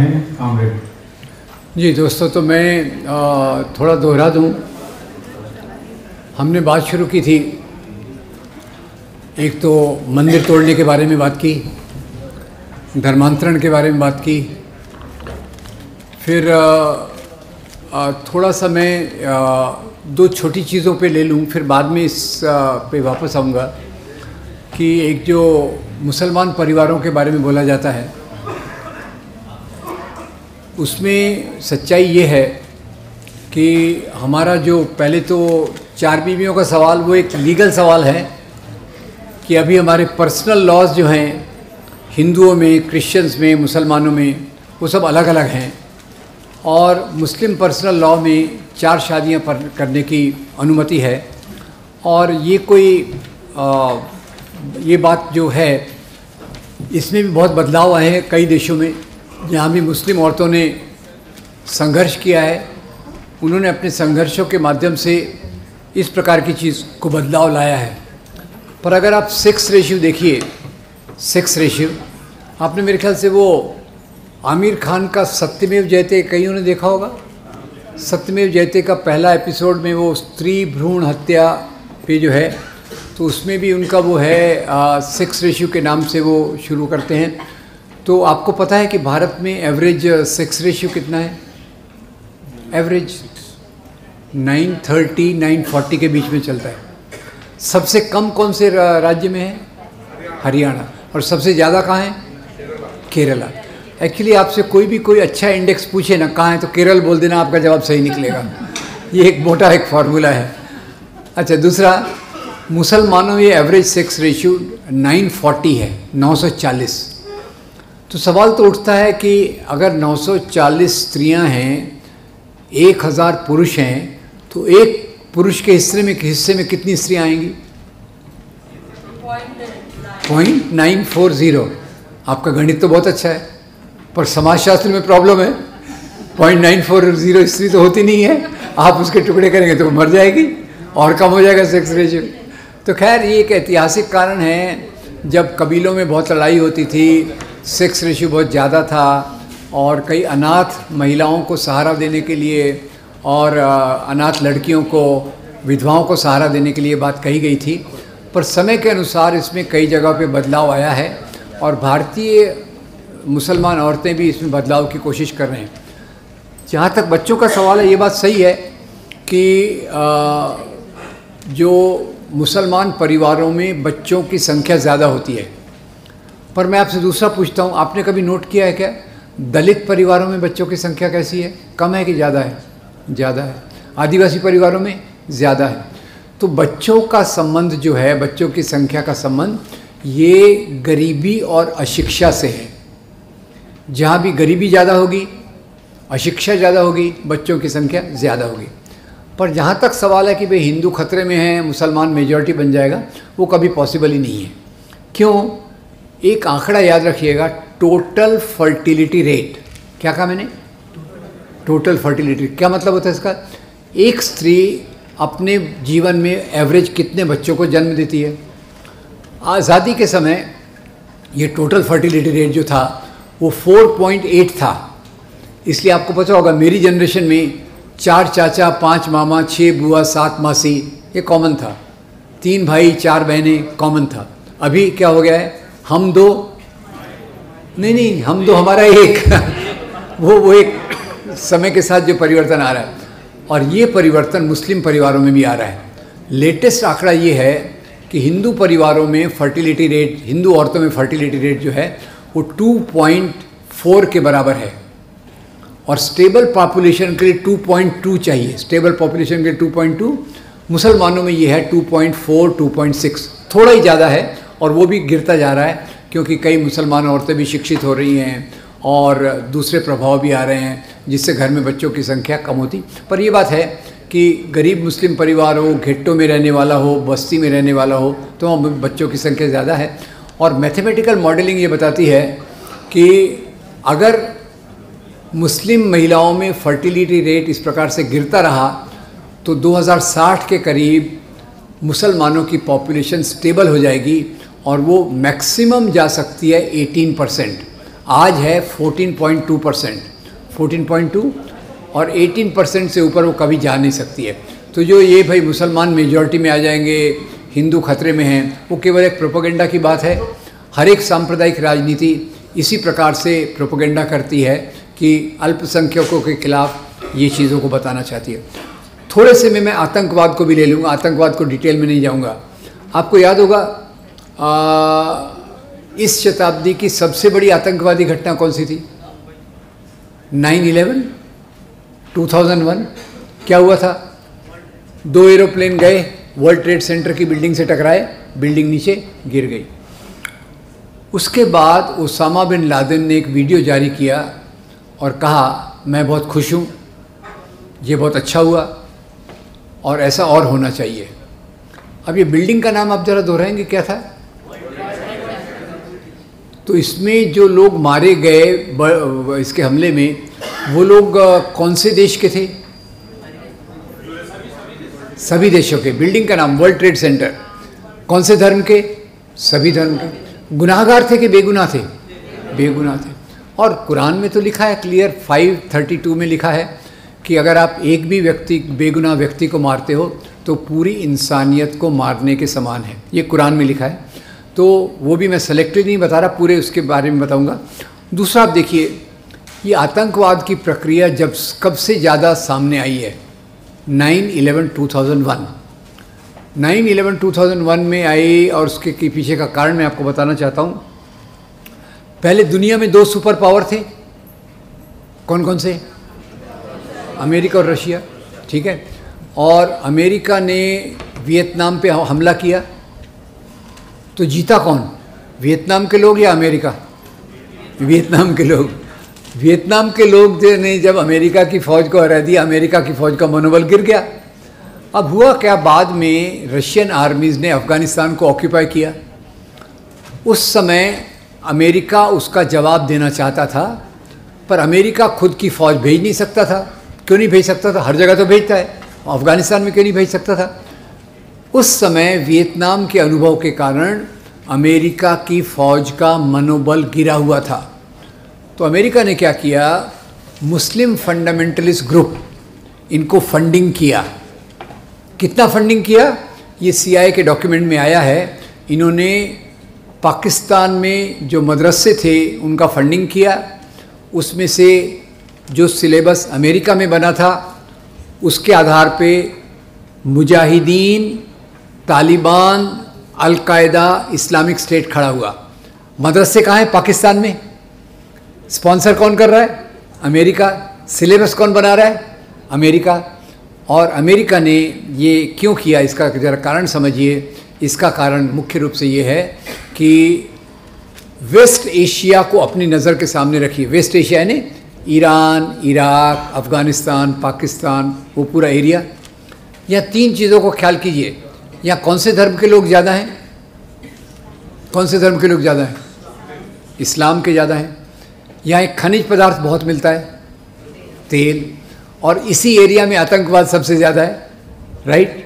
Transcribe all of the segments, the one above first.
हैं कामरेड। जी दोस्तों, तो मैं थोड़ा दोहरा दूं। हमने बात शुरू की थी, एक तो मंदिर तोड़ने के बारे में बात की, धर्मांतरण के बारे में बात की, फिर थोड़ा सा मैं दो छोटी चीज़ों पे ले लूं, फिर बाद में इस पे वापस आऊँगा कि एक जो मुसलमान परिवारों के बारे में बोला जाता है, उसमें सच्चाई ये है कि हमारा जो पहले तो चार बीवियों का सवाल वो एक लीगल सवाल है कि अभी हमारे पर्सनल लॉज जो हैं हिंदुओं में, क्रिश्चियंस में, मुसलमानों में, वो सब अलग अलग हैं। और मुस्लिम पर्सनल लॉ में 4 शादियां करने की अनुमति है। और ये कोई ये बात जो है, इसमें भी बहुत बदलाव आए हैं कई देशों में। जहाँ भी मुस्लिम औरतों ने संघर्ष किया है, उन्होंने अपने संघर्षों के माध्यम से इस प्रकार की चीज़ को बदलाव लाया है। पर अगर आप सेक्स रेशियो देखिए, सेक्स रेशियो आपने मेरे ख्याल से वो आमिर खान का सत्यमेव जयते कईयों ने देखा होगा। सत्यमेव जयते का पहला एपिसोड में वो स्त्री भ्रूण हत्या पे जो है, तो उसमें भी उनका वो है सेक्स रेशियो के नाम से वो शुरू करते हैं। तो आपको पता है कि भारत में एवरेज सेक्स रेशियो कितना है? एवरेज 930 940 के बीच में चलता है। सबसे कम कौन से राज्य में है? हरियाणा। और सबसे ज़्यादा कहाँ है? केरला। एक्चुअली आपसे कोई अच्छा इंडेक्स पूछे ना कहाँ है, तो केरल बोल देना, आपका जवाब सही निकलेगा। ये एक मोटा एक फार्मूला है। अच्छा, दूसरा, मुसलमानों में ये एवरेज सेक्स रेशियो 940 है, 940। तो सवाल तो उठता है कि अगर 940 स्त्रियां हैं, 1000 पुरुष हैं, तो एक पुरुष के हिस्से में कितनी स्त्रियां आएंगी? 0.940। आपका गणित तो बहुत अच्छा है, पर समाजशास्त्र में प्रॉब्लम है। 0.940 स्त्री तो होती नहीं है, आप उसके टुकड़े करेंगे तो मर जाएगी और कम हो जाएगा सेक्स रेशियो। तो खैर, ये एक ऐतिहासिक कारण है। जब कबीलों में बहुत लड़ाई होती थी, सेक्स रेशियो बहुत ज़्यादा था, और कई अनाथ महिलाओं को सहारा देने के लिए और अनाथ लड़कियों को, विधवाओं को सहारा देने के लिए बात कही गई थी। पर समय के अनुसार इसमें कई जगह पे बदलाव आया है, और भारतीय मुसलमान औरतें भी इसमें बदलाव की कोशिश कर रहे हैं। जहाँ तक बच्चों का सवाल है, ये बात सही है कि जो मुसलमान परिवारों में बच्चों की संख्या ज़्यादा होती है। पर मैं आपसे दूसरा पूछता हूँ, आपने कभी नोट किया है क्या, दलित परिवारों में बच्चों की संख्या कैसी है? कम है कि ज़्यादा है? ज़्यादा है। आदिवासी परिवारों में ज़्यादा है। तो बच्चों का संबंध जो है, बच्चों की संख्या का संबंध, ये गरीबी और अशिक्षा से है। जहाँ भी गरीबी ज़्यादा होगी, अशिक्षा ज़्यादा होगी, बच्चों की संख्या ज़्यादा होगी। पर जहाँ तक सवाल है कि भाई हिंदू खतरे में है, मुसलमान मेजॉरिटी बन जाएगा, वो कभी पॉसिबल ही नहीं है। क्यों? एक आंकड़ा याद रखिएगा, टोटल फर्टिलिटी रेट। क्या कहा मैंने? Total fertility. क्या मतलब होता है इसका? एक स्त्री अपने जीवन में एवरेज कितने बच्चों को जन्म देती है? आज़ादी के समय ये टोटल फर्टिलिटी रेट जो था वो 4.8 था। इसलिए आपको पता होगा, मेरी जनरेशन में 4 चाचा, 5 मामा, 6 बुआ, 7 मासी, ये कॉमन था। 3 भाई, 4 बहनें कॉमन था। अभी क्या हो गया है? हम दो, नहीं, हम दो हमारा एक वो एक समय के साथ जो परिवर्तन आ रहा है, और ये परिवर्तन मुस्लिम परिवारों में भी आ रहा है। लेटेस्ट आंकड़ा ये है कि हिंदू परिवारों में फर्टिलिटी रेट, हिंदू औरतों में फर्टिलिटी रेट जो है वो 2.4 के बराबर है, और स्टेबल पॉपुलेशन के लिए 2.2 चाहिए। स्टेबल पॉपुलेशन के लिए 2.2, मुसलमानों में ये है 2.4, 2.6, थोड़ा ही ज़्यादा है, और वो भी गिरता जा रहा है क्योंकि कई मुसलमान औरतें भी शिक्षित हो रही हैं और दूसरे प्रभाव भी आ रहे हैं, जिससे घर में बच्चों की संख्या कम होती। पर ये बात है कि गरीब मुस्लिम परिवार हो, घेट्टों में रहने वाला हो, बस्ती में रहने वाला हो, तो वहाँ बच्चों की संख्या ज़्यादा है। और मैथमेटिकल मॉडलिंग ये बताती है कि अगर मुस्लिम महिलाओं में फर्टिलिटी रेट इस प्रकार से गिरता रहा तो 2060 के करीब मुसलमानों की पॉपुलेशन स्टेबल हो जाएगी और वो मैक्सिमम जा सकती है 18%। आज है 14.2%, 14.2 और 18% से ऊपर वो कभी जा नहीं सकती है। तो जो ये भाई मुसलमान मेजॉरिटी में आ जाएंगे, हिंदू खतरे में हैं, वो केवल एक प्रोपेगेंडा की बात है। हर एक सांप्रदायिक राजनीति इसी प्रकार से प्रोपेगेंडा करती है कि अल्पसंख्यकों के खिलाफ ये चीज़ों को बताना चाहती है। थोड़े से में मैं आतंकवाद को भी ले लूँगा, आतंकवाद को डिटेल में नहीं जाऊँगा। आपको याद होगा इस शताब्दी की सबसे बड़ी आतंकवादी घटना कौन सी थी? 9/11, 2001। क्या हुआ था? 2 एरोप्लेन गए, वर्ल्ड ट्रेड सेंटर की बिल्डिंग से टकराए, बिल्डिंग नीचे गिर गई। उसके बाद ओसामा बिन लादेन ने एक वीडियो जारी किया और कहा मैं बहुत खुश हूँ, ये बहुत अच्छा हुआ और ऐसा और होना चाहिए। अब ये बिल्डिंग का नाम आप ज़रा दोहराएंगे, क्या था? तो इसमें जो लोग मारे गए इसके हमले में, वो लोग कौन से देश के थे? सभी देशों के। बिल्डिंग का नाम वर्ल्ड ट्रेड सेंटर। कौन से धर्म के? सभी धर्म के। गुनाहगार थे कि बेगुनाह थे? बेगुनाह थे। और कुरान में तो लिखा है क्लियर, 5:32 में लिखा है कि अगर आप एक भी व्यक्ति, बेगुनाह व्यक्ति को मारते हो तो पूरी इंसानियत को मारने के समान है। ये कुरान में लिखा है। तो वो भी मैं सेलेक्टिव नहीं बता रहा, पूरे उसके बारे में बताऊंगा। दूसरा आप देखिए, ये आतंकवाद की प्रक्रिया जब कब से ज़्यादा सामने आई है? 9/11/2001। 9/11/2001 में आई और उसके पीछे का कारण मैं आपको बताना चाहता हूँ। पहले दुनिया में 2 सुपर पावर थे। कौन कौन से? अमेरिका और रशिया, ठीक है। और अमेरिका ने वियतनाम पे हमला किया तो जीता कौन? वियतनाम के लोग या अमेरिका? वियतनाम के लोग। वियतनाम के लोग ने जब अमेरिका की फ़ौज को हरा दिया, अमेरिका की फ़ौज का मनोबल गिर गया। अब हुआ क्या, बाद में रशियन आर्मीज़ ने अफ़गानिस्तान को ऑक्यूपाई किया। उस समय अमेरिका उसका जवाब देना चाहता था, पर अमेरिका खुद की फ़ौज भेज नहीं सकता था। क्यों नहीं भेज सकता था? हर जगह तो भेजता है, अफ़गानिस्तान में क्यों नहीं भेज सकता था? उस समय वियतनाम के अनुभव के कारण अमेरिका की फ़ौज का मनोबल गिरा हुआ था। तो अमेरिका ने क्या किया, मुस्लिम फंडामेंटलिस्ट ग्रुप, इनको फंडिंग किया। कितना फंडिंग किया? ये CIA के डॉक्यूमेंट में आया है। इन्होंने पाकिस्तान में जो मदरसे थे उनका फंडिंग किया। उसमें से जो सिलेबस अमेरिका में बना था उसके आधार पे Mujahideen, Taliban, al Qaeda, Islamic state खड़ा हुआ। मदरसे कहाँ हैं? पाकिस्तान में। स्पॉन्सर कौन कर रहा है? अमेरिका। सिलेबस कौन बना रहा है? अमेरिका। और अमेरिका ने ये क्यों किया, इसका ज़रा कारण समझिए। इसका कारण मुख्य रूप से ये है कि वेस्ट एशिया को अपनी नज़र के सामने रखिए। वेस्ट एशिया यानी ईरान, इराक, अफ़गानिस्तान, पाकिस्तान, वो पूरा एरिया। यहाँ 3 चीज़ों को ख्याल कीजिए। यहाँ कौन से धर्म के लोग ज़्यादा हैं? कौन से धर्म के लोग ज़्यादा हैं? इस्लाम के ज़्यादा हैं। यहाँ एक खनिज पदार्थ बहुत मिलता है, तेल, और इसी एरिया में आतंकवाद सबसे ज़्यादा है, राइट?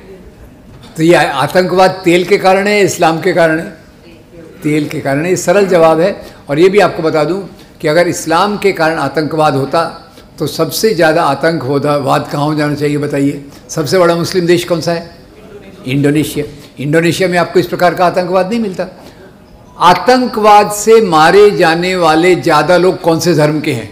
तो ये आतंकवाद तेल के कारण है, इस्लाम के कारण है? तेल के कारण है। ये सरल जवाब है। और ये भी आपको बता दूं कि अगर इस्लाम के कारण आतंकवाद होता तो सबसे ज़्यादा आतंकवाद कहाँ हो जाना चाहिए बताइए? सबसे बड़ा मुस्लिम देश कौन सा है? इंडोनेशिया। इंडोनेशिया में आपको इस प्रकार का आतंकवाद नहीं मिलता। आतंकवाद से मारे जाने वाले ज़्यादा लोग कौन से धर्म के हैं?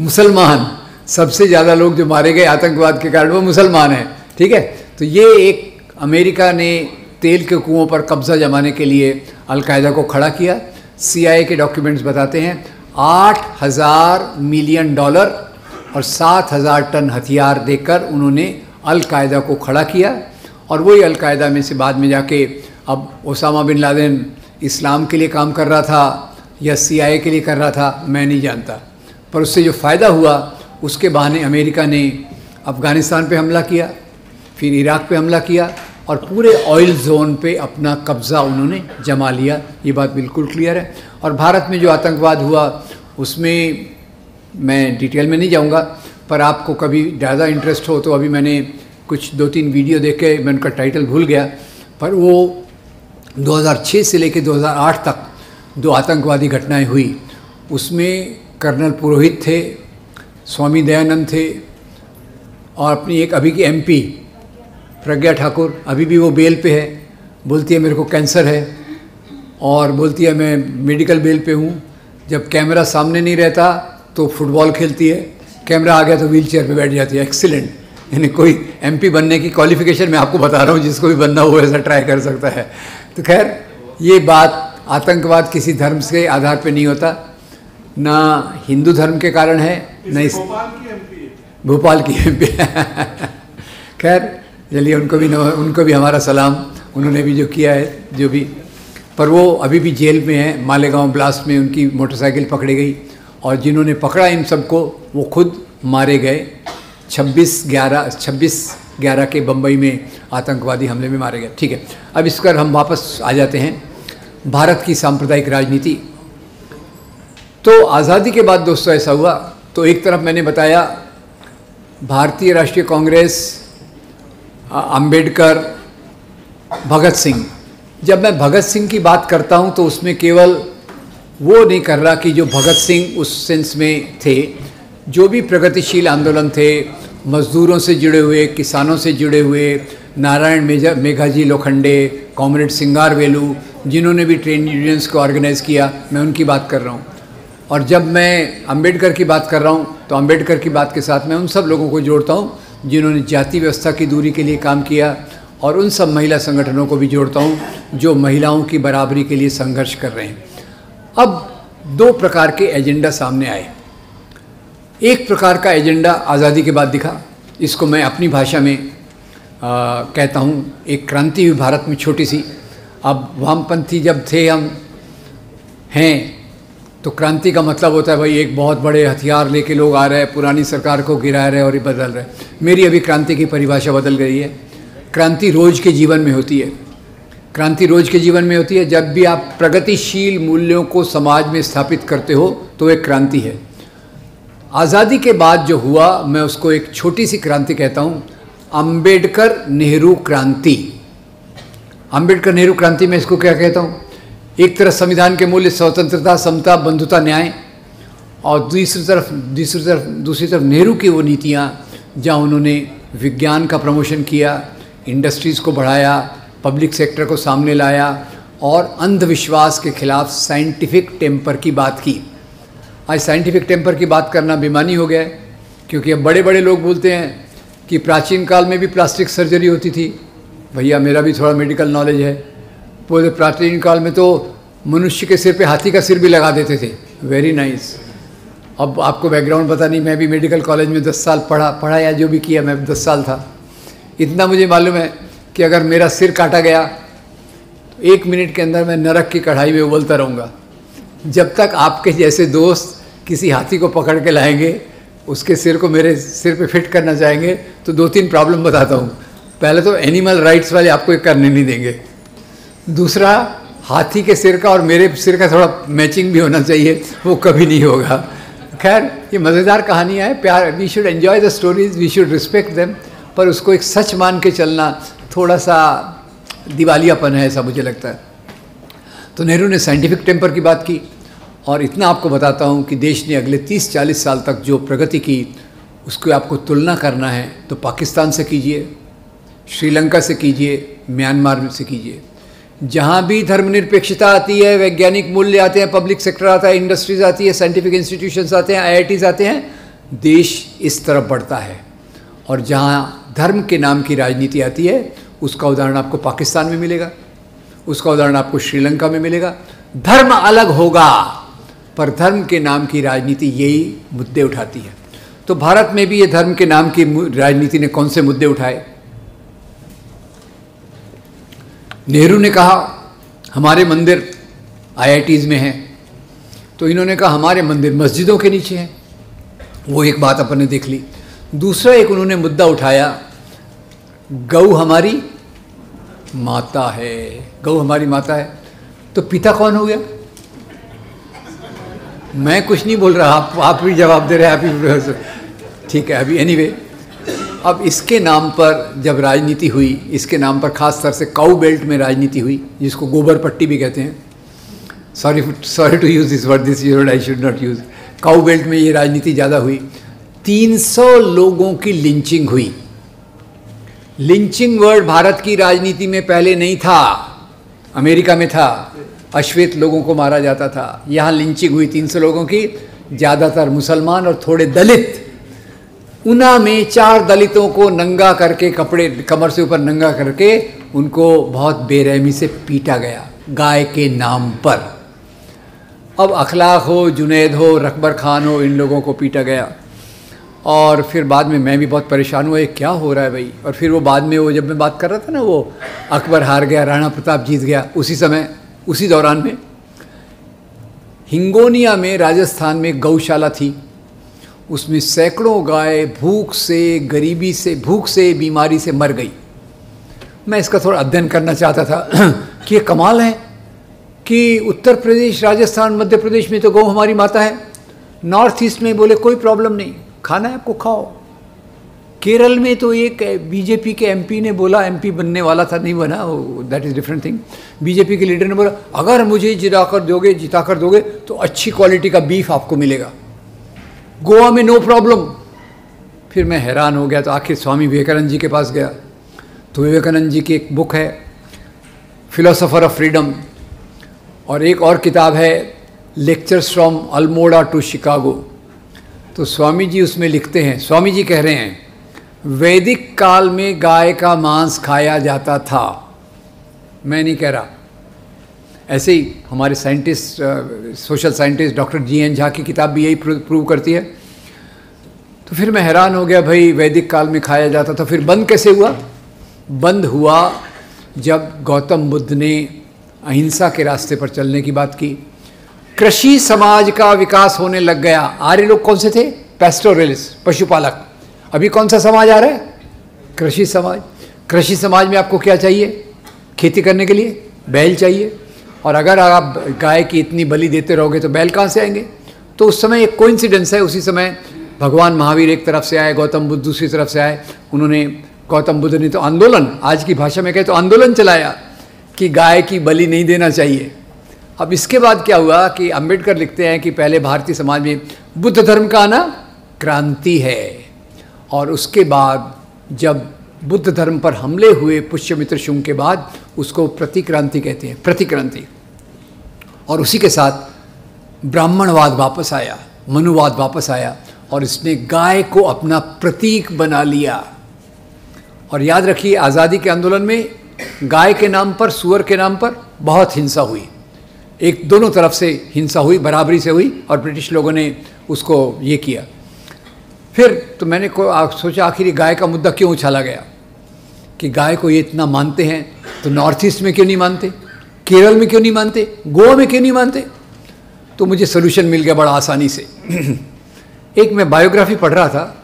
मुसलमान। सबसे ज़्यादा लोग जो मारे गए आतंकवाद के कारण वो मुसलमान हैं, ठीक है। तो ये एक अमेरिका ने तेल के कुओं पर कब्जा जमाने के लिए अल-कायदा को खड़ा किया। CIA के डॉक्यूमेंट्स बताते हैं $8,000 मिलियन और 7,000 टन हथियार देकर उन्होंने अल-कायदा को खड़ा किया। और वही अल-कायदा में से बाद में जाके अब ओसामा बिन लादेन इस्लाम के लिए काम कर रहा था या CIA के लिए कर रहा था, मैं नहीं जानता। पर उससे जो फ़ायदा हुआ उसके बहाने अमेरिका ने अफ़गानिस्तान पे हमला किया, फिर इराक पे हमला किया और पूरे ऑयल जोन पे अपना कब्ज़ा उन्होंने जमा लिया। ये बात बिल्कुल क्लियर है। और भारत में जो आतंकवाद हुआ उसमें मैं डिटेल में नहीं जाऊंगा, पर आपको कभी ज़्यादा इंटरेस्ट हो तो अभी मैंने कुछ 2-3 वीडियो देखे, मैं उनका टाइटल भूल गया, पर वो 2006 से लेकर 2008 तक दो आतंकवादी घटनाएं हुई, उसमें कर्नल पुरोहित थे, स्वामी दयानंद थे, और अपनी एक अभी की एमपी प्रज्ञा ठाकुर, अभी भी वो बेल पे है, बोलती है मेरे को कैंसर है, और बोलती है मैं मेडिकल बेल पे हूँ। जब कैमरा सामने नहीं रहता तो फुटबॉल खेलती है, कैमरा आ गया तो व्हील चेयर पर बैठ जाती है। एक्सीलेंट, यानी कोई एमपी बनने की क्वालिफिकेशन मैं आपको बता रहा हूँ, जिसको भी बनना हो ऐसा ट्राई कर सकता है। तो खैर, ये बात आतंकवाद किसी धर्म के आधार पे नहीं होता, ना हिंदू धर्म के कारण है, न इस भोपाल की एमपी खैर चलिए, उनको भी हमारा सलाम, उन्होंने भी जो किया है जो भी, पर वो अभी भी जेल में है। मालेगांव ब्लास्ट में उनकी मोटरसाइकिल पकड़ी गई, और जिन्होंने पकड़ा इन सबको वो खुद मारे गए। 26/11 के बम्बई में आतंकवादी हमले में मारे गए। ठीक है, अब इस पर हम वापस आ जाते हैं, भारत की सांप्रदायिक राजनीति। तो आज़ादी के बाद दोस्तों ऐसा हुआ, तो एक तरफ मैंने बताया भारतीय राष्ट्रीय कांग्रेस, अंबेडकर, भगत सिंह। जब मैं भगत सिंह की बात करता हूं तो उसमें केवल वो नहीं कर रहा कि जो भगत सिंह उस सेंस में थे, जो भी प्रगतिशील आंदोलन थे, मजदूरों से जुड़े हुए, किसानों से जुड़े हुए, नारायण मेघाजी लोखंडे, कॉमरेड सिंगारवेलू, जिन्होंने भी ट्रेड यूनियंस को ऑर्गेनाइज़ किया, मैं उनकी बात कर रहा हूँ। और जब मैं अंबेडकर की बात कर रहा हूँ तो अंबेडकर की बात के साथ मैं उन सब लोगों को जोड़ता हूँ जिन्होंने जाति व्यवस्था की दूरी के लिए काम किया, और उन सब महिला संगठनों को भी जोड़ता हूँ जो महिलाओं की बराबरी के लिए संघर्ष कर रहे हैं। अब दो प्रकार के एजेंडा सामने आए। एक प्रकार का एजेंडा आज़ादी के बाद दिखा, इसको मैं अपनी भाषा में कहता हूँ एक क्रांति हुई भारत में छोटी सी। अब वामपंथी जब थे हम हैं, तो क्रांति का मतलब होता है भाई एक बहुत बड़े हथियार लेके लोग आ रहे हैं, पुरानी सरकार को गिरा रहे हैं और ये बदल रहे हैं। मेरी अभी क्रांति की परिभाषा बदल गई है। क्रांति रोज के जीवन में होती है। क्रांति रोज के जीवन में होती है। जब भी आप प्रगतिशील मूल्यों को समाज में स्थापित करते हो तो एक क्रांति है। आज़ादी के बाद जो हुआ, मैं उसको एक छोटी सी क्रांति कहता हूँ, अंबेडकर नेहरू क्रांति। अंबेडकर नेहरू क्रांति में इसको क्या कहता हूँ, एक तरफ संविधान के मूल्य स्वतंत्रता, समता, बंधुता, न्याय, और दूसरी तरफ नेहरू की वो नीतियाँ जहाँ उन्होंने विज्ञान का प्रमोशन किया, इंडस्ट्रीज़ को बढ़ाया, पब्लिक सेक्टर को सामने लाया, और अंधविश्वास के खिलाफ साइंटिफिक टेम्पर की बात की। आज साइंटिफिक टेम्पर की बात करना बेमानी हो गया है, क्योंकि अब बड़े बड़े लोग बोलते हैं कि प्राचीन काल में भी प्लास्टिक सर्जरी होती थी। भैया मेरा भी थोड़ा मेडिकल नॉलेज है। पूरे प्राचीन काल में तो मनुष्य के सिर पे हाथी का सिर भी लगा देते थे। Very nice. अब आपको बैकग्राउंड पता नहीं, मैं भी मेडिकल कॉलेज में 10 साल पढ़ा या जो भी किया, मैं 10 साल था। इतना मुझे मालूम है कि अगर मेरा सिर काटा गया तो 1 मिनट के अंदर मैं नरक की कढ़ाई में उबलता रहूँगा। जब तक आपके जैसे दोस्त किसी हाथी को पकड़ के लाएंगे, उसके सिर को मेरे सिर पे फिट करना चाहेंगे, तो 2-3 प्रॉब्लम बताता हूँ। पहले तो एनिमल राइट्स वाले आपको ये करने नहीं देंगे। दूसरा, हाथी के सिर का और मेरे सिर का थोड़ा मैचिंग भी होना चाहिए, वो कभी नहीं होगा। खैर, ये मज़ेदार कहानियाँ हैं। प्यार, we should enjoy the stories, we should respect them, पर उसको एक सच मान के चलना थोड़ा सा दिवालियापन है, ऐसा मुझे लगता है। तो नेहरू ने साइंटिफिक टेम्पर की बात की, और इतना आपको बताता हूँ कि देश ने अगले 30-40 साल तक जो प्रगति की, उसको आपको तुलना करना है तो पाकिस्तान से कीजिए, श्रीलंका से कीजिए, म्यांमार से कीजिए। जहाँ भी धर्मनिरपेक्षता आती है, वैज्ञानिक मूल्य आते हैं, पब्लिक सेक्टर आता है, इंडस्ट्रीज आती है, साइंटिफिक इंस्टीट्यूशंस आते हैं, IITs आते हैं, देश इस तरफ बढ़ता है। और जहाँ धर्म के नाम की राजनीति आती है, उसका उदाहरण आपको पाकिस्तान में मिलेगा, उसका उदाहरण आपको श्रीलंका में मिलेगा। धर्म अलग होगा, पर धर्म के नाम की राजनीति यही मुद्दे उठाती है। तो भारत में भी ये धर्म के नाम की राजनीति ने कौन से मुद्दे उठाए? नेहरू ने कहा हमारे मंदिर IITs में हैं, तो इन्होंने कहा हमारे मंदिर मस्जिदों के नीचे हैं। वो एक बात अपन ने देख ली। दूसरा एक उन्होंने मुद्दा उठाया, गौ हमारी माता है। गौ हमारी माता है, तो पिता कौन हो गया? मैं कुछ नहीं बोल रहा, आप भी जवाब दे रहे हैं, आप ही। ठीक है, अभी एनीवे, अब इसके नाम पर जब राजनीति हुई, इसके नाम पर खास तौर से काऊ बेल्ट में राजनीति हुई, जिसको गोबर पट्टी भी कहते हैं, sorry to use this word I should not use. Cow belt में ये राजनीति ज़्यादा हुई। 300 लोगों की लिंचिंग हुई। लिंचिंग वर्ड भारत की राजनीति में पहले नहीं था, अमेरिका में था, अश्वेत लोगों को मारा जाता था। यहाँ लिंचिंग हुई 300 लोगों की, ज़्यादातर मुसलमान और थोड़े दलित। उना में 4 दलितों को नंगा करके, कपड़े कमर से ऊपर नंगा करके, उनको बहुत बेरहमी से पीटा गया गाय के नाम पर। अब अखलाक हो, जुनैद हो, रकबर खान हो, इन लोगों को पीटा गया। और फिर बाद में मैं भी बहुत परेशान हुआ, ये क्या हो रहा है भाई। और फिर वो बाद में, वो जब मैं बात कर रहा था ना, वो अकबर हार गया, राणा प्रताप जीत गया, उसी समय, उसी दौरान में हिंगोनिया में, राजस्थान में गौशाला थी। उसमें सैकड़ों गाय भूख से, गरीबी से, भूख से, बीमारी से मर गई। मैं इसका थोड़ा अध्ययन करना चाहता था कि ये कमाल है कि उत्तर प्रदेश, राजस्थान, मध्य प्रदेश में तो गौ हमारी माता है। नॉर्थ ईस्ट में बोले कोई प्रॉब्लम नहीं, खाना है आपको खाओ। केरल में तो एक बीजेपी के एमपी ने बोला, एमपी बनने वाला था, नहीं बना, that is different thing. BJP के लीडर ने बोला, अगर मुझे जिता कर दोगे तो अच्छी क्वालिटी का बीफ आपको मिलेगा, गोवा में नो प्रॉब्लम। फिर मैं हैरान हो गया, तो आखिर स्वामी विवेकानंद जी के पास गया। तो विवेकानंद जी की एक बुक है फिलोसोफर ऑफ फ्रीडम, और एक और किताब है lectures from Almora to Chicago. तो स्वामी जी उसमें लिखते हैं, स्वामी जी कह रहे हैं, वैदिक काल में गाय का मांस खाया जाता था। मैं नहीं कह रहा, ऐसे ही हमारे scientist, social scientist doctor GN. Jha की किताब भी यही प्रूव करती है। तो फिर मैं हैरान हो गया, भाई वैदिक काल में खाया जाता था, फिर बंद कैसे हुआ? बंद हुआ जब गौतम बुद्ध ने अहिंसा के रास्ते पर चलने की बात की। कृषि समाज का विकास होने लग गया। आर्य लोग कौन से थे? पेस्टोरलिस्ट, पशुपालक। अभी कौन सा समाज आ रहा है? कृषि समाज। कृषि समाज में आपको क्या चाहिए? खेती करने के लिए बैल चाहिए, और अगर आप गाय की इतनी बलि देते रहोगे तो बैल कहाँ से आएंगे? तो उस समय एक कोइंसिडेंस है, उसी समय भगवान महावीर एक तरफ से आए, गौतम बुद्ध दूसरी तरफ से आए। उन्होंने, गौतम बुद्ध ने तो आंदोलन, आज की भाषा में कहे तो आंदोलन चलाया कि गाय की बलि नहीं देना चाहिए। अब इसके बाद क्या हुआ कि अंबेडकर लिखते हैं कि पहले भारतीय समाज में बुद्ध धर्म का आना क्रांति है, और उसके बाद जब बुद्ध धर्म पर हमले हुए पुष्यमित्र शुंग के बाद उसको प्रतिक्रांति कहते हैं, प्रतिक्रांति। और उसी के साथ ब्राह्मणवाद वापस आया, मनुवाद वापस आया, और इसने गाय को अपना प्रतीक बना लिया। और याद रखिए, आज़ादी के आंदोलन में गाय के नाम पर, सुअर के नाम पर बहुत हिंसा हुई। एक दोनों तरफ से हिंसा हुई, बराबरी से हुई, और ब्रिटिश लोगों ने उसको ये किया। फिर तो मैंने सोचा आखिर गाय का मुद्दा क्यों उछाला गया कि गाय को ये इतना मानते हैं, तो नॉर्थ ईस्ट में क्यों नहीं मानते, केरल में क्यों नहीं मानते, गोवा में क्यों नहीं मानते? तो मुझे सोल्यूशन मिल गया बड़ा आसानी से। एक मैं बायोग्राफी पढ़ रहा था,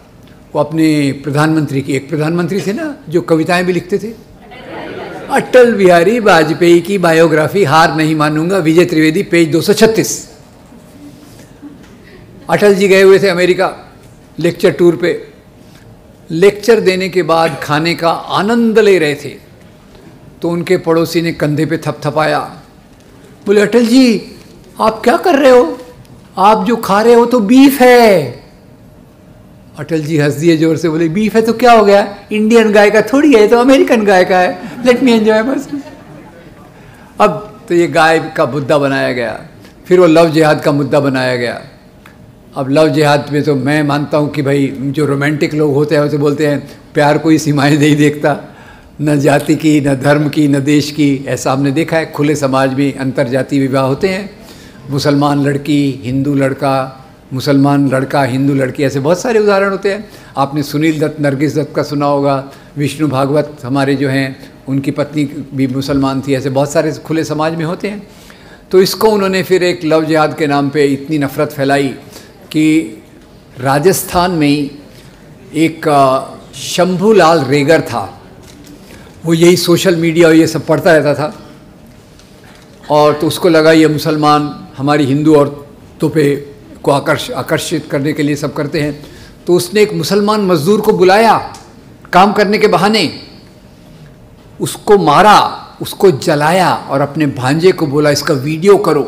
वो अपने प्रधानमंत्री की, एक प्रधानमंत्री थे ना जो कविताएं भी लिखते थे, अटल बिहारी वाजपेयी की बायोग्राफी, हार नहीं मानूंगा, विजय त्रिवेदी, पेज 236। अटल जी गए हुए थे अमेरिका लेक्चर टूर पे। लेक्चर देने के बाद खाने का आनंद ले रहे थे, तो उनके पड़ोसी ने कंधे पे थपथपाया, बोले अटल जी आप क्या कर रहे हो, आप जो खा रहे हो तो बीफ है। अटल जी हंस दिए जोर से, बोले बीफ है तो क्या हो गया, इंडियन गाय का थोड़ी है, तो अमेरिकन गाय का है, लेट मी एंजॉय बस। अब तो ये गाय का मुद्दा बनाया गया, फिर वो लव जिहाद का मुद्दा बनाया गया। अब लव जिहाद में तो मैं मानता हूँ कि भाई जो रोमांटिक लोग होते हैं वो तो बोलते हैं प्यार कोई सीमाएं नहीं देखता, न जाति की, न धर्म की, न देश की। ऐसा हमने देखा है, खुले समाज में अंतर जातीय विवाह होते हैं, मुसलमान लड़की हिंदू लड़का, मुसलमान लड़का हिंदू लड़की, ऐसे बहुत सारे उदाहरण होते हैं। आपने सुनील दत्त, नरगिस दत्त का सुना होगा, विष्णु भागवत हमारे जो हैं उनकी पत्नी भी मुसलमान थी, ऐसे बहुत सारे खुले समाज में होते हैं। तो इसको उन्होंने फिर एक लव जिहाद के नाम पे इतनी नफरत फैलाई कि राजस्थान में ही एक शंभूलाल रेगर था, वो यही सोशल मीडिया और ये सब पढ़ता रहता था, और तो उसको लगा ये मुसलमान हमारी हिंदू औरतों पे को आकर्षित करने के लिए सब करते हैं। तो उसने एक मुसलमान मजदूर को बुलाया काम करने के बहाने, उसको मारा, उसको जलाया, और अपने भांजे को बोला इसका वीडियो करो,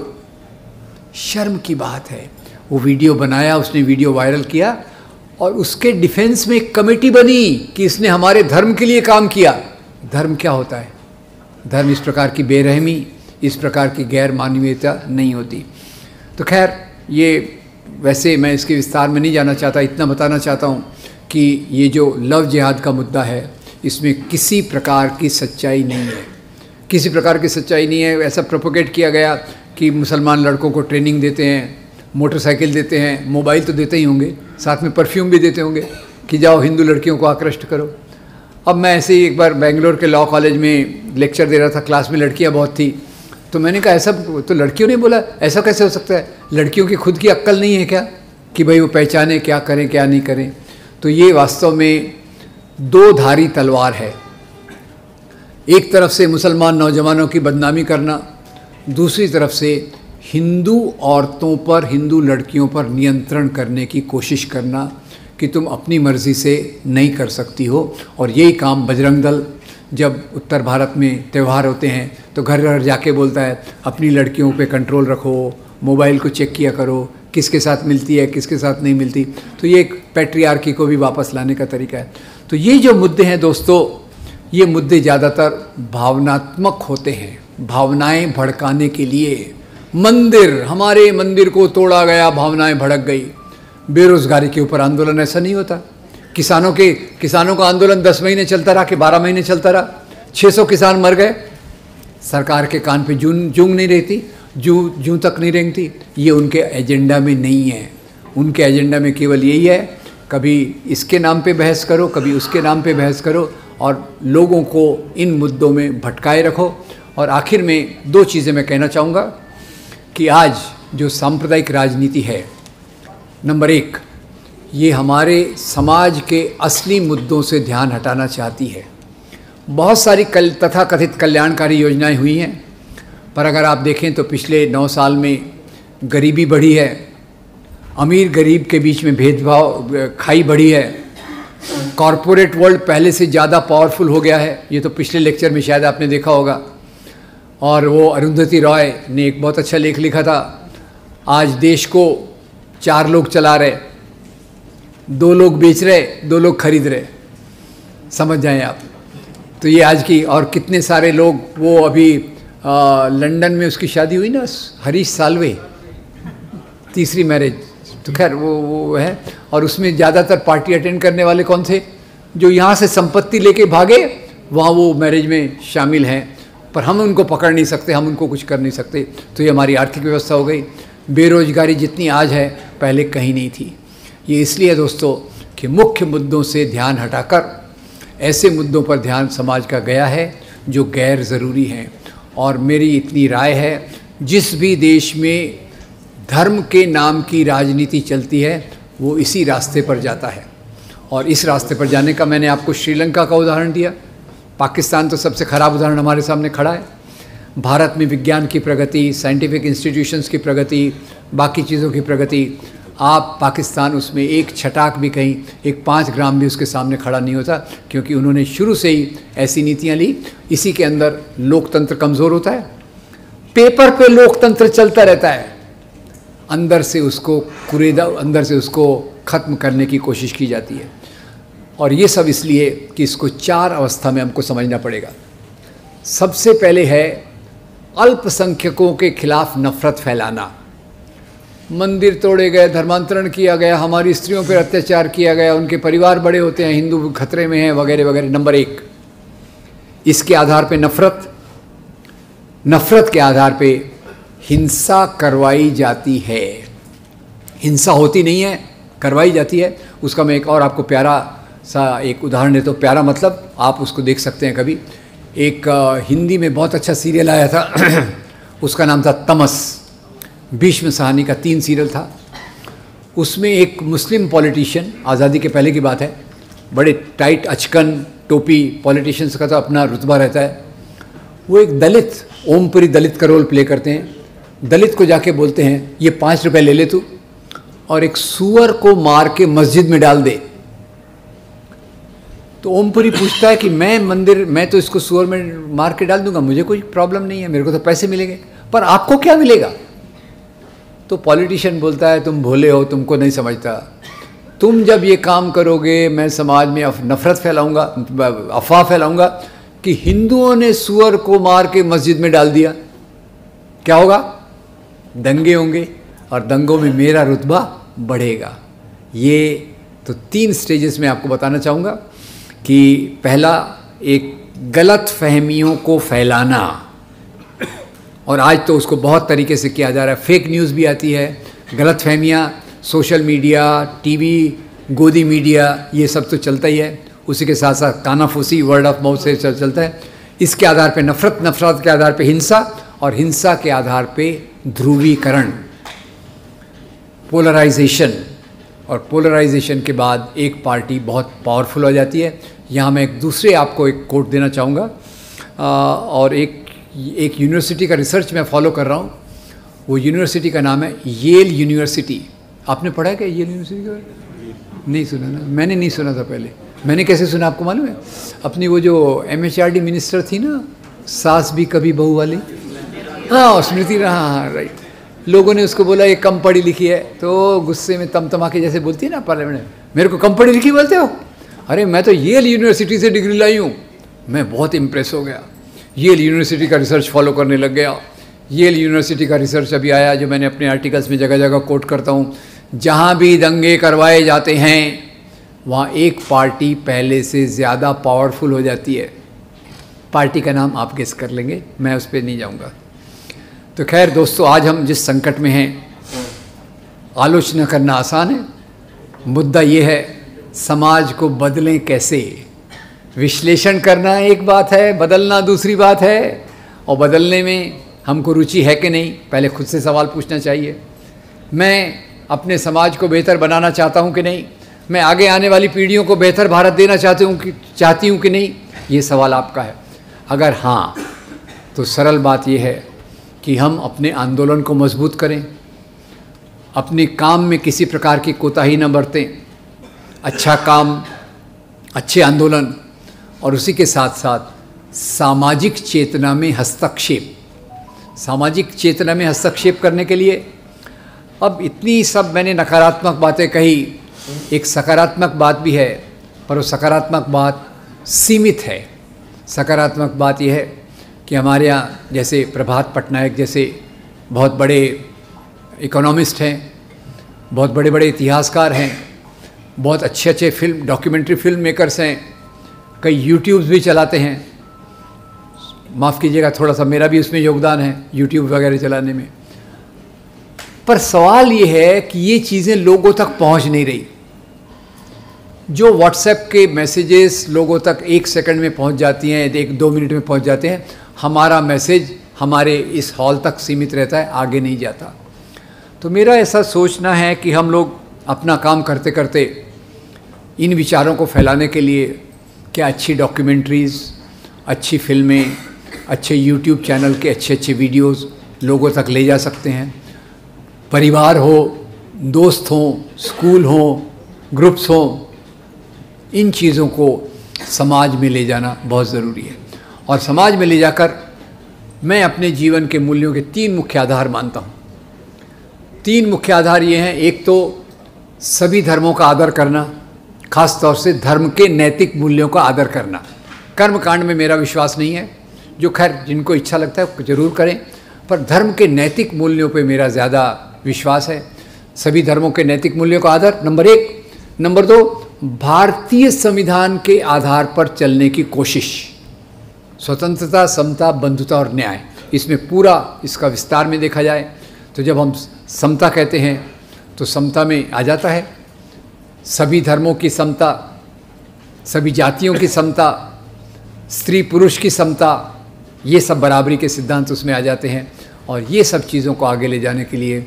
शर्म की बात है। वो वीडियो बनाया, उसने वीडियो वायरल किया और उसके डिफेंस में एक कमेटी बनी कि इसने हमारे धर्म के लिए काम किया। धर्म क्या होता है? धर्म इस प्रकार की बेरहमी, इस प्रकार की गैर मानवीयता नहीं होती। तो खैर, ये वैसे मैं इसके विस्तार में नहीं जाना चाहता, इतना बताना चाहता हूँ कि ये जो लव जिहाद का मुद्दा है, इसमें किसी प्रकार की सच्चाई नहीं है, किसी प्रकार की सच्चाई नहीं है। ऐसा प्रोपोगेट किया गया कि मुसलमान लड़कों को ट्रेनिंग देते हैं, मोटरसाइकिल देते हैं, मोबाइल तो देते ही होंगे, साथ में परफ्यूम भी देते होंगे कि जाओ हिंदू लड़कियों को आकृष्ट करो। अब मैं ऐसे ही एक बार बेंगलोर के लॉ कॉलेज में लेक्चर दे रहा था, क्लास में लड़कियां बहुत थी, तो मैंने कहा ऐसा तो लड़कियों ने बोला ऐसा कैसे हो सकता है? लड़कियों की खुद की अक्ल नहीं है क्या कि भाई वो पहचाने क्या करें क्या नहीं करें? तो ये वास्तव में दो धारी तलवार है। एक तरफ से मुसलमान नौजवानों की बदनामी करना, दूसरी तरफ से हिंदू औरतों पर, हिंदू लड़कियों पर नियंत्रण करने की कोशिश करना कि तुम अपनी मर्ज़ी से नहीं कर सकती हो। और यही काम बजरंग दल जब उत्तर भारत में त्यौहार होते हैं तो घर घर जाके बोलता है अपनी लड़कियों पे कंट्रोल रखो, मोबाइल को चेक किया करो, किसके साथ मिलती है किसके साथ नहीं मिलती। तो ये एक पैट्रियार्की को भी वापस लाने का तरीका है। तो ये जो मुद्दे हैं दोस्तों, ये मुद्दे ज़्यादातर भावनात्मक होते हैं, भावनाएं भड़काने के लिए। मंदिर, हमारे मंदिर को तोड़ा गया, भावनाएं भड़क गई। बेरोजगारी के ऊपर आंदोलन ऐसा नहीं होता। किसानों का आंदोलन 10 महीने चलता रहा कि 12 महीने चलता रहा, 600 किसान मर गए, सरकार के कान पे जूं नहीं रहती, जूं तक नहीं रेंगती। ये उनके एजेंडा में नहीं है। उनके एजेंडा में केवल यही है, कभी इसके नाम पे बहस करो, कभी उसके नाम पे बहस करो और लोगों को इन मुद्दों में भटकाए रखो। और आखिर में 2 चीज़ें मैं कहना चाहूँगा कि आज जो सांप्रदायिक राजनीति है, नंबर 1, ये हमारे समाज के असली मुद्दों से ध्यान हटाना चाहती है। बहुत सारी तथाकथित कल्याणकारी योजनाएं हुई हैं, पर अगर आप देखें तो पिछले 9 साल में गरीबी बढ़ी है, अमीर गरीब के बीच में भेदभाव, खाई बढ़ी है, कॉरपोरेट वर्ल्ड पहले से ज़्यादा पावरफुल हो गया है। ये तो पिछले लेक्चर में शायद आपने देखा होगा। और वो अरुंधति रॉय ने एक बहुत अच्छा लेख लिखा था, आज देश को 4 लोग चला रहे, 2 लोग बेच रहे, 2 लोग खरीद रहे, समझ जाएं आप। तो ये आज की, और कितने सारे लोग, वो अभी लंदन में उसकी शादी हुई ना, हरीश साल्वे, तीसरी मैरिज, तो खैर वो है। और उसमें ज़्यादातर पार्टी अटेंड करने वाले कौन थे? जो यहाँ से संपत्ति लेके भागे, वहाँ वो मैरिज में शामिल हैं, पर हम उनको पकड़ नहीं सकते, हम उनको कुछ कर नहीं सकते। तो ये हमारी आर्थिक व्यवस्था हो गई। बेरोजगारी जितनी आज है पहले कहीं नहीं थी। ये इसलिए दोस्तों कि मुख्य मुद्दों से ध्यान हटाकर ऐसे मुद्दों पर ध्यान समाज का गया है जो गैर ज़रूरी हैं। और मेरी इतनी राय है, जिस भी देश में धर्म के नाम की राजनीति चलती है वो इसी रास्ते पर जाता है। और इस रास्ते पर जाने का मैंने आपको श्रीलंका का उदाहरण दिया, पाकिस्तान तो सबसे ख़राब उदाहरण हमारे सामने खड़ा है। भारत में विज्ञान की प्रगति, साइंटिफिक इंस्टीट्यूशंस की प्रगति, बाकी चीज़ों की प्रगति, आप पाकिस्तान उसमें एक छटाक भी कहीं, एक 5 ग्राम भी उसके सामने खड़ा नहीं होता, क्योंकि उन्होंने शुरू से ही ऐसी नीतियाँ ली। इसी के अंदर लोकतंत्र कमज़ोर होता है, पेपर पे लोकतंत्र चलता रहता है, अंदर से उसको कुरेदा, अंदर से उसको ख़त्म करने की कोशिश की जाती है। और ये सब इसलिए कि इसको 4 अवस्था में हमको समझना पड़ेगा। सबसे पहले है अल्पसंख्यकों के खिलाफ नफरत फैलाना। मंदिर तोड़े गए, धर्मांतरण किया गया, हमारी स्त्रियों पर अत्याचार किया गया, उनके परिवार बड़े होते हैं, हिंदू खतरे में हैं, वगैरह वगैरह। नंबर 1, इसके आधार पे नफरत के आधार पे हिंसा करवाई जाती है। हिंसा होती नहीं है, करवाई जाती है। उसका मैं एक और आपको प्यारा सा एक उदाहरण देता हूँ। प्यारा मतलब आप उसको देख सकते हैं कभी। एक हिंदी में बहुत अच्छा सीरियल आया था उसका नाम था तमस, भीष्म साहनी का 3 सीरियल था। उसमें एक मुस्लिम पॉलिटिशियन, आज़ादी के पहले की बात है, बड़े टाइट अचकन टोपी पॉलिटिशियंस का तो अपना रुतबा रहता है। वो एक दलित, ओमपुरी दलित का रोल प्ले करते हैं। दलित को जाके बोलते हैं ये 5 रुपये ले ले तू और एक सूअर को मार के मस्जिद में डाल दे। तो ओमपुरी पूछता है कि मैं तो इसको सूअर में मार के डाल दूंगा, मुझे कोई प्रॉब्लम नहीं है, मेरे को तो पैसे मिलेंगे, पर आपको क्या मिलेगा? तो पॉलिटिशियन बोलता है तुम भोले हो, तुमको नहीं समझता। तुम जब ये काम करोगे, मैं समाज में नफरत फैलाऊंगा, अफवाह फैलाऊंगा कि हिंदुओं ने सुअर को मार के मस्जिद में डाल दिया, क्या होगा? दंगे होंगे और दंगों में मेरा रुतबा बढ़ेगा। ये तो 3 स्टेजेस में आपको बताना चाहूँगा कि पहला, एक गलत फहमियों को फैलाना, और आज तो उसको बहुत तरीके से किया जा रहा है। फेक न्यूज़ भी आती है, गलत फहमियाँ, सोशल मीडिया, टीवी, गोदी मीडिया, ये सब तो चलता ही है। उसी के साथ साथ कानाफूसी, वर्ड ऑफ माउथ से चलता है। इसके आधार पे नफरत, नफरत के आधार पे हिंसा, और हिंसा के आधार पे ध्रुवीकरण, पोलराइजेशन, और पोलराइजेशन के बाद एक पार्टी बहुत पावरफुल हो जाती है। यहाँ मैं एक दूसरे आपको एक कोट देना चाहूँगा, और एक यूनिवर्सिटी का रिसर्च मैं फॉलो कर रहा हूँ। वो यूनिवर्सिटी का नाम है येल यूनिवर्सिटी। आपने पढ़ा है क्या येल यूनिवर्सिटी का? नहीं सुना ना, मैंने नहीं सुना था पहले। मैंने कैसे सुना आपको मालूम है? अपनी वो जो MHRD मिनिस्टर थी ना, सास भी कभी बहू वाली, हाँ स्मृति, हाँ राइट, लोगों ने उसको बोला ये कम पढ़ी लिखी है, तो गुस्से में तमतमा के जैसे बोलती है ना पार्लियामेंट में, मेरे को कम पढ़ी लिखी बोलते हो? अरे मैं तो येल यूनिवर्सिटी से डिग्री लाई हूँ। मैं बहुत इम्प्रेस हो गया, येल यूनिवर्सिटी का रिसर्च फॉलो करने लग गया। येल यूनिवर्सिटी का रिसर्च अभी आया, जो मैंने अपने आर्टिकल्स में जगह जगह कोट करता हूँ। जहाँ भी दंगे करवाए जाते हैं वहाँ एक पार्टी पहले से ज़्यादा पावरफुल हो जाती है। पार्टी का नाम आप गेस कर लेंगे, मैं उस पर नहीं जाऊँगा। तो खैर दोस्तों, आज हम जिस संकट में हैं, आलोचना करना आसान है, मुद्दा ये है समाज को बदलें कैसे। विश्लेषण करना एक बात है, बदलना दूसरी बात है, और बदलने में हमको रुचि है कि नहीं, पहले खुद से सवाल पूछना चाहिए। मैं अपने समाज को बेहतर बनाना चाहता हूँ कि नहीं, मैं आगे आने वाली पीढ़ियों को बेहतर भारत देना चाहती हूँ कि नहीं, ये सवाल आपका है। अगर हाँ, तो सरल बात यह है कि हम अपने आंदोलन को मजबूत करें, अपने काम में किसी प्रकार की कोताही न बरतें, अच्छा काम, अच्छे आंदोलन, और उसी के साथ साथ सामाजिक चेतना में हस्तक्षेप। सामाजिक चेतना में हस्तक्षेप करने के लिए, अब इतनी सब मैंने नकारात्मक बातें कही, एक सकारात्मक बात भी है, पर वो सकारात्मक बात सीमित है। सकारात्मक बात यह है कि हमारे यहाँ जैसे प्रभात पटनायक जैसे बहुत बड़े इकोनॉमिस्ट हैं, बहुत बड़े बड़े इतिहासकार हैं, बहुत अच्छे अच्छे फिल्म, डॉक्यूमेंट्री फिल्म मेकर्स हैं, कई यूट्यूब्स भी चलाते हैं। माफ़ कीजिएगा, थोड़ा सा मेरा भी उसमें योगदान है यूट्यूब वगैरह चलाने में। पर सवाल ये है कि ये चीज़ें लोगों तक पहुंच नहीं रही। जो व्हाट्सएप के मैसेजेस लोगों तक 1 सेकंड में पहुंच जाती हैं, 1-2 मिनट में पहुंच जाते हैं, हमारा मैसेज हमारे इस हॉल तक सीमित रहता है, आगे नहीं जाता। तो मेरा ऐसा सोचना है कि हम लोग अपना काम करते करते इन विचारों को फैलाने के लिए क्या अच्छी डॉक्यूमेंट्रीज़, अच्छी फिल्में, अच्छे यूट्यूब चैनल के अच्छे अच्छे वीडियोस लोगों तक ले जा सकते हैं। परिवार हो, दोस्त हों, स्कूल हों, ग्रुप्स हों, इन चीज़ों को समाज में ले जाना बहुत ज़रूरी है। और समाज में ले जाकर मैं अपने जीवन के मूल्यों के 3 मुख्य आधार मानता हूँ। 3 मुख्य आधार ये हैं, एक तो सभी धर्मों का आदर करना, खास तौर से धर्म के नैतिक मूल्यों का आदर करना। कर्म कांड में मेरा विश्वास नहीं है, जो खैर जिनको इच्छा लगता है ज़रूर करें, पर धर्म के नैतिक मूल्यों पे मेरा ज़्यादा विश्वास है। सभी धर्मों के नैतिक मूल्यों का आदर, नंबर 1। नंबर 2, भारतीय संविधान के आधार पर चलने की कोशिश। स्वतंत्रता, समता, बंधुता और न्याय, इसमें पूरा इसका विस्तार में देखा जाए तो जब हम समता कहते हैं तो समता में आ जाता है सभी धर्मों की समता, सभी जातियों की समता, स्त्री पुरुष की समता, ये सब बराबरी के सिद्धांत उसमें आ जाते हैं। और ये सब चीज़ों को आगे ले जाने के लिए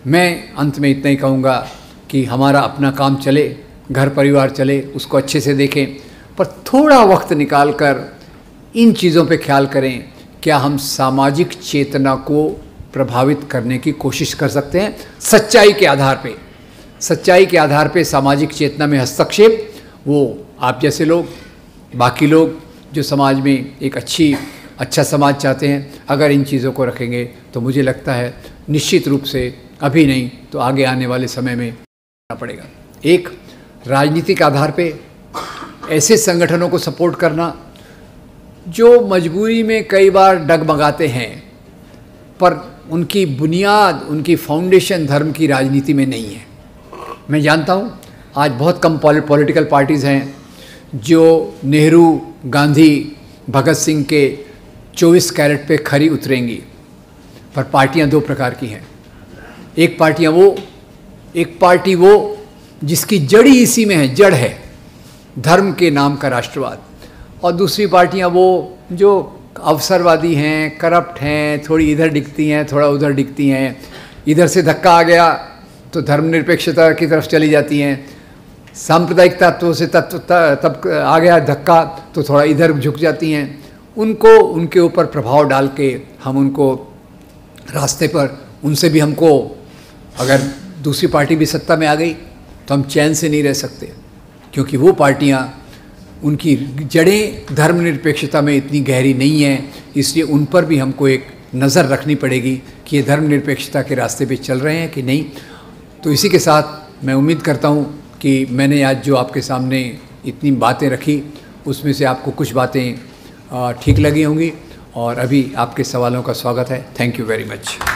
मैं अंत में इतना ही कहूँगा कि हमारा अपना काम चले, घर परिवार चले, उसको अच्छे से देखें, पर थोड़ा वक्त निकाल कर इन चीज़ों पे ख्याल करें। क्या हम सामाजिक चेतना को प्रभावित करने की कोशिश कर सकते हैं सच्चाई के आधार पे? सच्चाई के आधार पे सामाजिक चेतना में हस्तक्षेप, वो आप जैसे लोग, बाकी लोग जो समाज में एक अच्छा समाज चाहते हैं, अगर इन चीज़ों को रखेंगे तो मुझे लगता है निश्चित रूप से अभी नहीं तो आगे आने वाले समय में करना पड़ेगा। एक, राजनीतिक आधार पे ऐसे संगठनों को सपोर्ट करना जो मजबूरी में कई बार डगमगाते हैं, पर उनकी बुनियाद, उनकी फाउंडेशन धर्म की राजनीति में नहीं है। मैं जानता हूँ आज बहुत कम पॉलिटिकल पार्टीज़ हैं जो नेहरू, गांधी, भगत सिंह के 24 कैरेट पे खरी उतरेंगी, पर पार्टियाँ दो प्रकार की हैं। एक पार्टी वो जिसकी जड़ी इसी में है, जड़ है धर्म के नाम का राष्ट्रवाद, और दूसरी पार्टियाँ वो जो अवसरवादी हैं, करप्ट हैं, थोड़ी इधर दिखती हैं, थोड़ा उधर दिखती हैं, इधर से धक्का आ गया तो धर्मनिरपेक्षता की तरफ चली जाती हैं, सांप्रदायिक तत्वों से तब आ गया धक्का तो थोड़ा इधर झुक जाती हैं। उनको उनके ऊपर प्रभाव डाल के हम उनको रास्ते पर, उनसे भी हमको, अगर दूसरी पार्टी भी सत्ता में आ गई तो हम चैन से नहीं रह सकते, क्योंकि वो पार्टियाँ, उनकी जड़ें धर्मनिरपेक्षता में इतनी गहरी नहीं हैं। इसलिए उन पर भी हमको एक नज़र रखनी पड़ेगी कि ये धर्मनिरपेक्षता के रास्ते पे चल रहे हैं कि नहीं। तो इसी के साथ मैं उम्मीद करता हूँ कि मैंने आज जो आपके सामने इतनी बातें रखी उसमें से आपको कुछ बातें ठीक लगी होंगी, और अभी आपके सवालों का स्वागत है। Thank you very much.